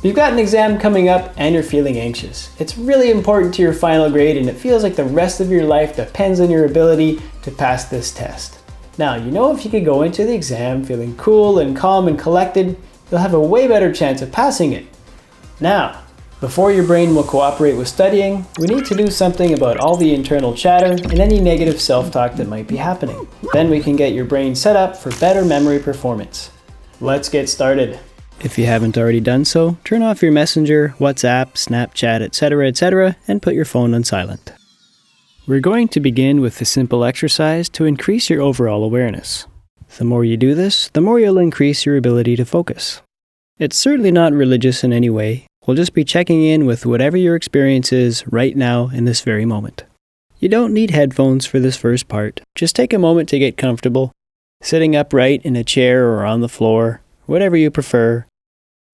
You've got an exam coming up and you're feeling anxious. It's really important to your final grade and it feels like the rest of your life depends on your ability to pass this test. Now, you know if you could go into the exam feeling cool and calm and collected, you'll have a way better chance of passing it. Now, before your brain will cooperate with studying, we need to do something about all the internal chatter and any negative self-talk that might be happening. Then we can get your brain set up for better memory performance. Let's get started. If you haven't already done so, turn off your Messenger, WhatsApp, Snapchat, etc., and put your phone on silent. We're going to begin with a simple exercise to increase your overall awareness. The more you do this, the more you'll increase your ability to focus. It's certainly not religious in any way. We'll just be checking in with whatever your experience is right now in this very moment. You don't need headphones for this first part. Just take a moment to get comfortable, sitting upright in a chair or on the floor, whatever you prefer,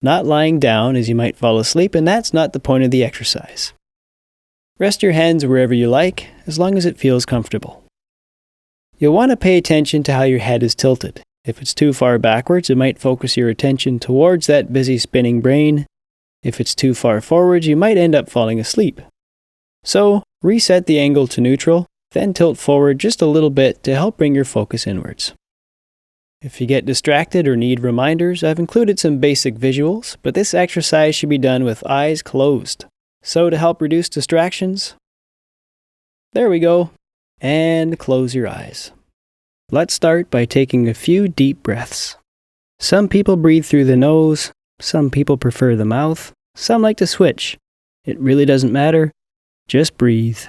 not lying down as you might fall asleep, and that's not the point of the exercise. Rest your hands wherever you like, as long as it feels comfortable. You'll want to pay attention to how your head is tilted. If it's too far backwards, it might focus your attention towards that busy spinning brain. If it's too far forward, you might end up falling asleep. So, reset the angle to neutral, then tilt forward just a little bit to help bring your focus inwards. If you get distracted or need reminders, I've included some basic visuals, but this exercise should be done with eyes closed. So to help reduce distractions, there we go, and close your eyes. Let's start by taking a few deep breaths. Some people breathe through the nose, some people prefer the mouth, some like to switch. It really doesn't matter, just breathe.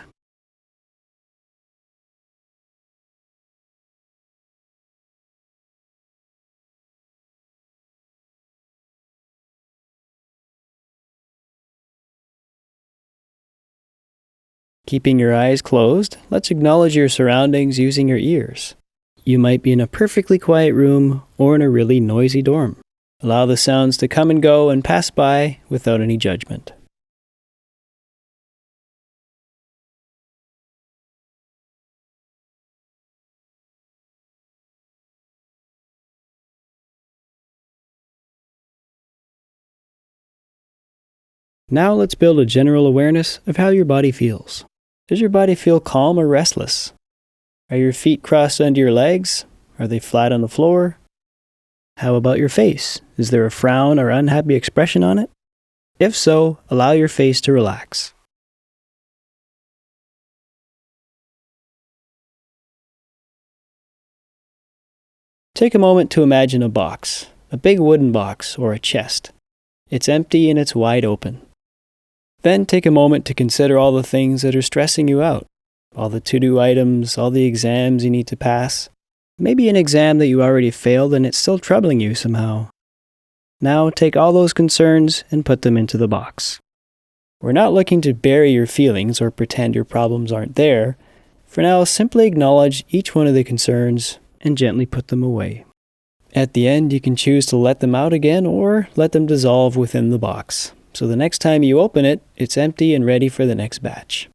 Keeping your eyes closed, let's acknowledge your surroundings using your ears. You might be in a perfectly quiet room or in a really noisy dorm. Allow the sounds to come and go and pass by without any judgment. Now let's build a general awareness of how your body feels. Does your body feel calm or restless? Are your feet crossed under your legs? Are they flat on the floor? How about your face? Is there a frown or unhappy expression on it? If so, allow your face to relax. Take a moment to imagine a box, a big wooden box or a chest. It's empty and it's wide open. Then take a moment to consider all the things that are stressing you out. All the to-do items, all the exams you need to pass. Maybe an exam that you already failed and it's still troubling you somehow. Now take all those concerns and put them into the box. We're not looking to bury your feelings or pretend your problems aren't there. For now, simply acknowledge each one of the concerns and gently put them away. At the end, you can choose to let them out again or let them dissolve within the box. So the next time you open it, it's empty and ready for the next batch.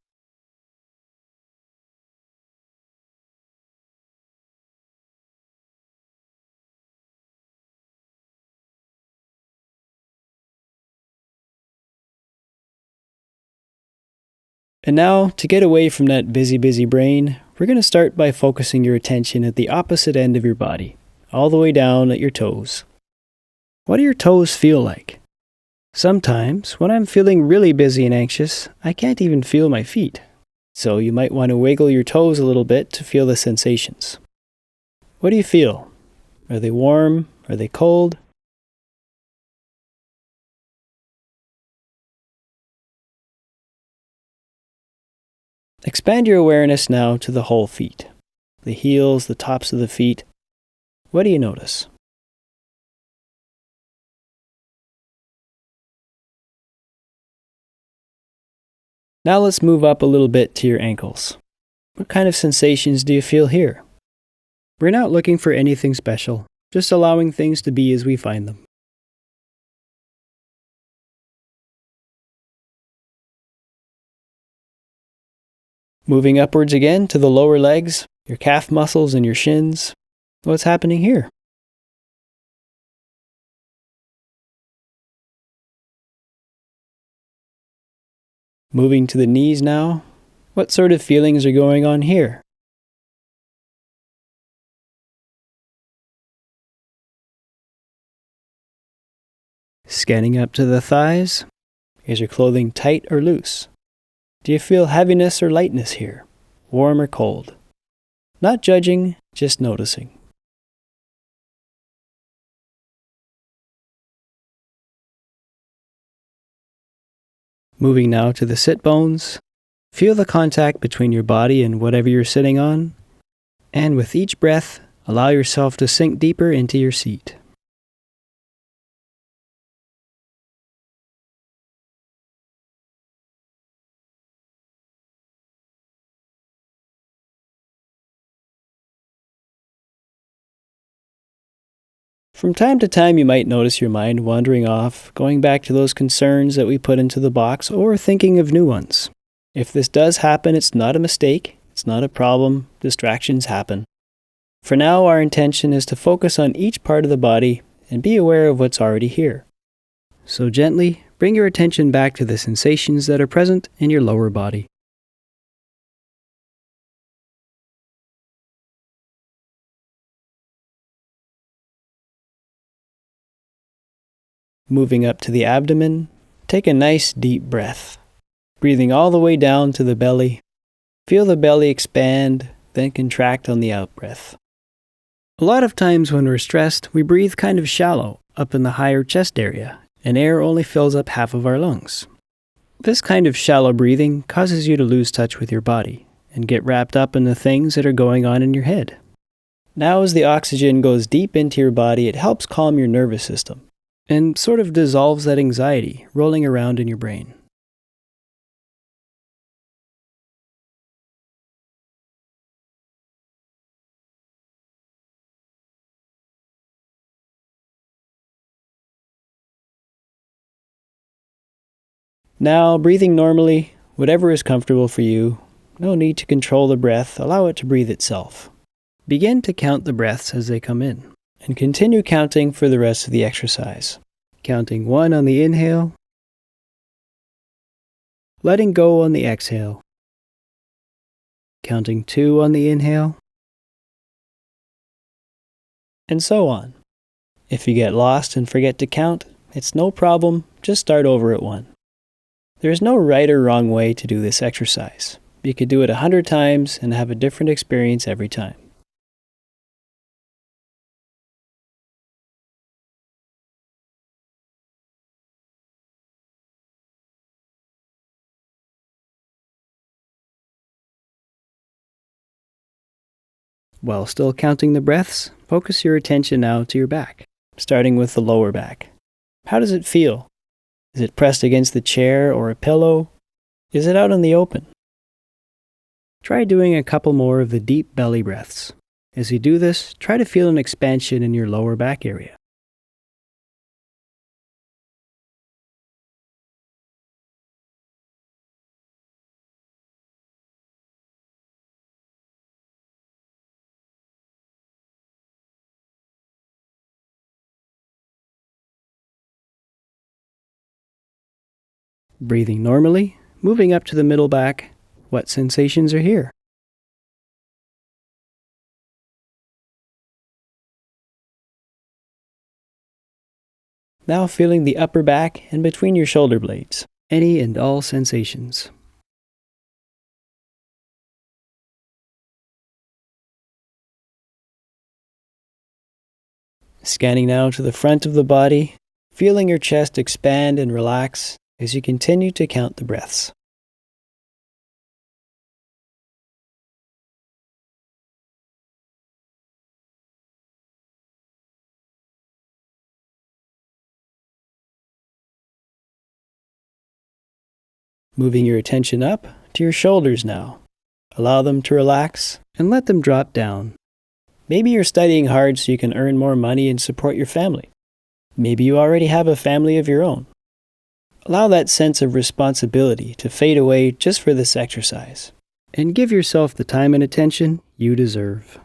And now, to get away from that busy brain, we're going to start by focusing your attention at the opposite end of your body, all the way down at your toes. What do your toes feel like? Sometimes, when I'm feeling really busy and anxious, I can't even feel my feet. So you might want to wiggle your toes a little bit to feel the sensations. What do you feel? Are they warm? Are they cold? Expand your awareness now to the whole feet. The heels, the tops of the feet. What do you notice? Now let's move up a little bit to your ankles. What kind of sensations do you feel here? We're not looking for anything special, just allowing things to be as we find them. Moving upwards again to the lower legs, your calf muscles and your shins. What's happening here? Moving to the knees now, what sort of feelings are going on here? Scanning up to the thighs, is your clothing tight or loose? Do you feel heaviness or lightness here? Warm or cold? Not judging, just noticing. Moving now to the sit bones, feel the contact between your body and whatever you're sitting on, and with each breath, allow yourself to sink deeper into your seat. From time to time, you might notice your mind wandering off, going back to those concerns that we put into the box, or thinking of new ones. If this does happen, it's not a mistake, it's not a problem, distractions happen. For now, our intention is to focus on each part of the body and be aware of what's already here. So gently, bring your attention back to the sensations that are present in your lower body. Moving up to the abdomen, take a nice deep breath. Breathing all the way down to the belly. Feel the belly expand, then contract on the out-breath. A lot of times when we're stressed, we breathe kind of shallow, up in the higher chest area, and air only fills up half of our lungs. This kind of shallow breathing causes you to lose touch with your body and get wrapped up in the things that are going on in your head. Now as the oxygen goes deep into your body, it helps calm your nervous system and sort of dissolves that anxiety rolling around in your brain. Now, breathing normally, whatever is comfortable for you, no need to control the breath, allow it to breathe itself. Begin to count the breaths as they come in, and continue counting for the rest of the exercise. Counting 1 on the inhale, letting go on the exhale, counting 2 on the inhale, and so on. If you get lost and forget to count, it's no problem, just start over at 1. There is no right or wrong way to do this exercise. You could do it 100 times and have a different experience every time. While still counting the breaths, focus your attention now to your back, starting with the lower back. How does it feel? Is it pressed against the chair or a pillow? Is it out in the open? Try doing a couple more of the deep belly breaths. As you do this, try to feel an expansion in your lower back area. Breathing normally, moving up to the middle back, what sensations are here? Now feeling the upper back and between your shoulder blades, any and all sensations. Scanning now to the front of the body, feeling your chest expand and relax as you continue to count the breaths. Moving your attention up to your shoulders now. Allow them to relax and let them drop down. Maybe you're studying hard so you can earn more money and support your family. Maybe you already have a family of your own. Allow that sense of responsibility to fade away just for this exercise, and give yourself the time and attention you deserve.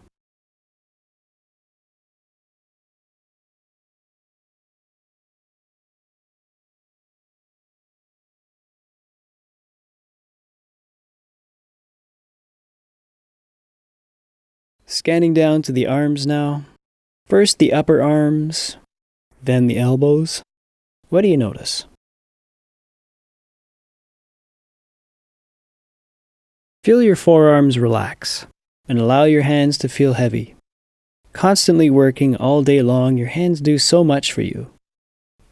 Scanning down to the arms now. First the upper arms, then the elbows. What do you notice? Feel your forearms relax and allow your hands to feel heavy. Constantly working all day long, your hands do so much for you.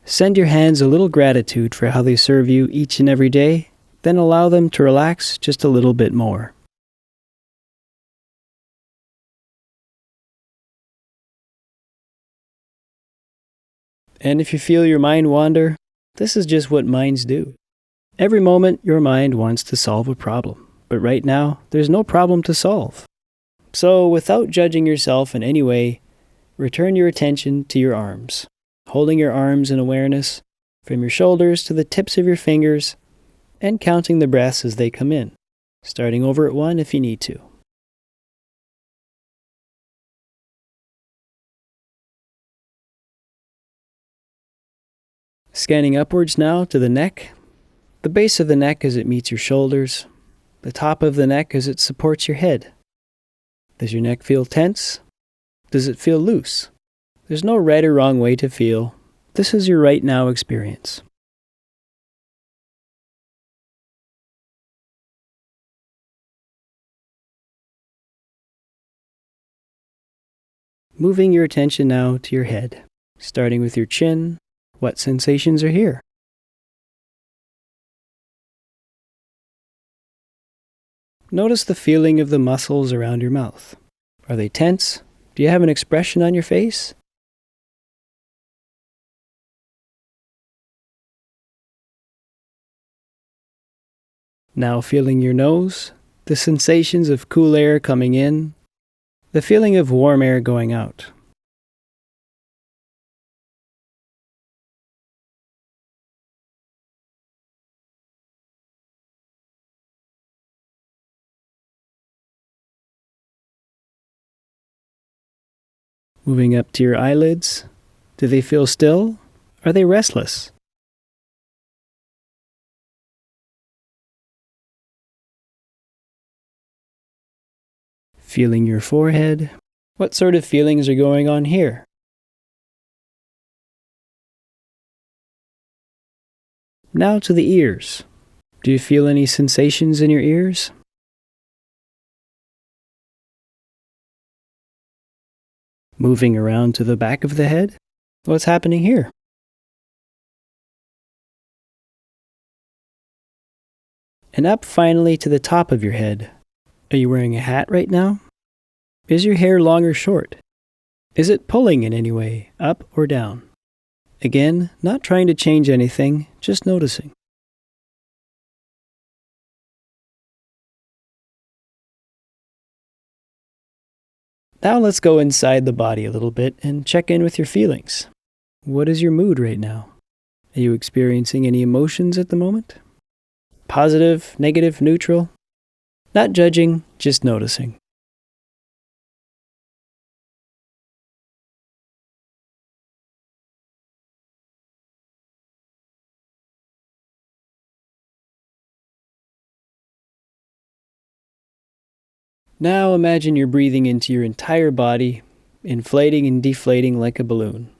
Send your hands a little gratitude for how they serve you each and every day, then allow them to relax just a little bit more. And if you feel your mind wander, this is just what minds do. Every moment, your mind wants to solve a problem, but right now, there's no problem to solve. So, without judging yourself in any way, return your attention to your arms, holding your arms in awareness from your shoulders to the tips of your fingers, and counting the breaths as they come in, starting over at 1 if you need to. Scanning upwards now to the neck, the base of the neck as it meets your shoulders, the top of the neck as it supports your head. Does your neck feel tense? Does it feel loose? There's no right or wrong way to feel. This is your right now experience. Moving your attention now to your head, starting with your chin. What sensations are here? Notice the feeling of the muscles around your mouth. Are they tense? Do you have an expression on your face? Now feeling your nose, the sensations of cool air coming in, the feeling of warm air going out. Moving up to your eyelids, do they feel still? Are they restless? Feeling your forehead, what sort of feelings are going on here? Now to the ears. Do you feel any sensations in your ears? Moving around to the back of the head, what's happening here? And up finally to the top of your head. Are you wearing a hat right now? Is your hair long or short? Is it pulling in any way, up or down? Again, not trying to change anything, just noticing. Now let's go inside the body a little bit and check in with your feelings. What is your mood right now? Are you experiencing any emotions at the moment? Positive, negative, neutral? Not judging, just noticing. Now imagine you're breathing into your entire body, inflating and deflating like a balloon.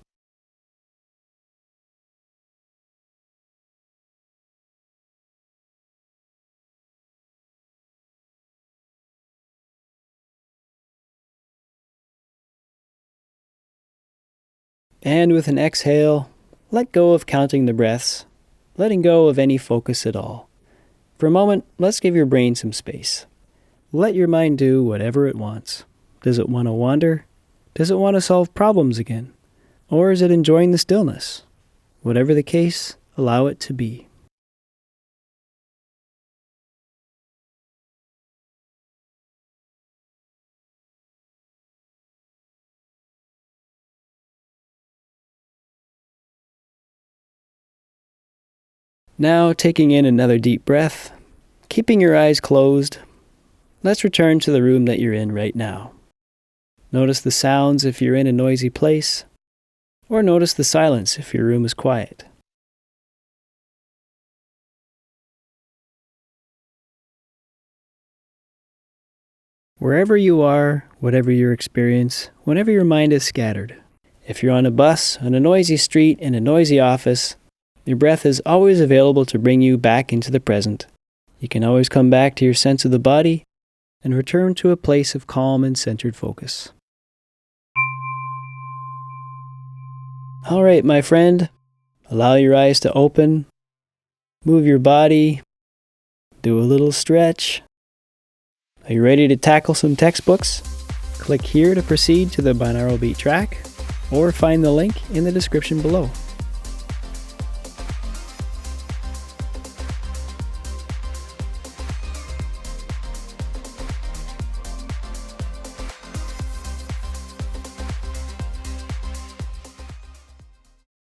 And with an exhale, let go of counting the breaths, letting go of any focus at all. For a moment, let's give your brain some space. Let your mind do whatever it wants. Does it want to wander? Does it want to solve problems again? Or is it enjoying the stillness? Whatever the case, allow it to be. Now taking in another deep breath, keeping your eyes closed, let's return to the room that you're in right now. Notice the sounds if you're in a noisy place, or notice the silence if your room is quiet. Wherever you are, whatever your experience, whenever your mind is scattered. If you're on a bus, on a noisy street, in a noisy office, your breath is always available to bring you back into the present. You can always come back to your sense of the body and return to a place of calm and centered focus. All right, my friend, allow your eyes to open, move your body, do a little stretch. Are you ready to tackle some textbooks? Click here to proceed to the binaural beat track, or find the link in the description below.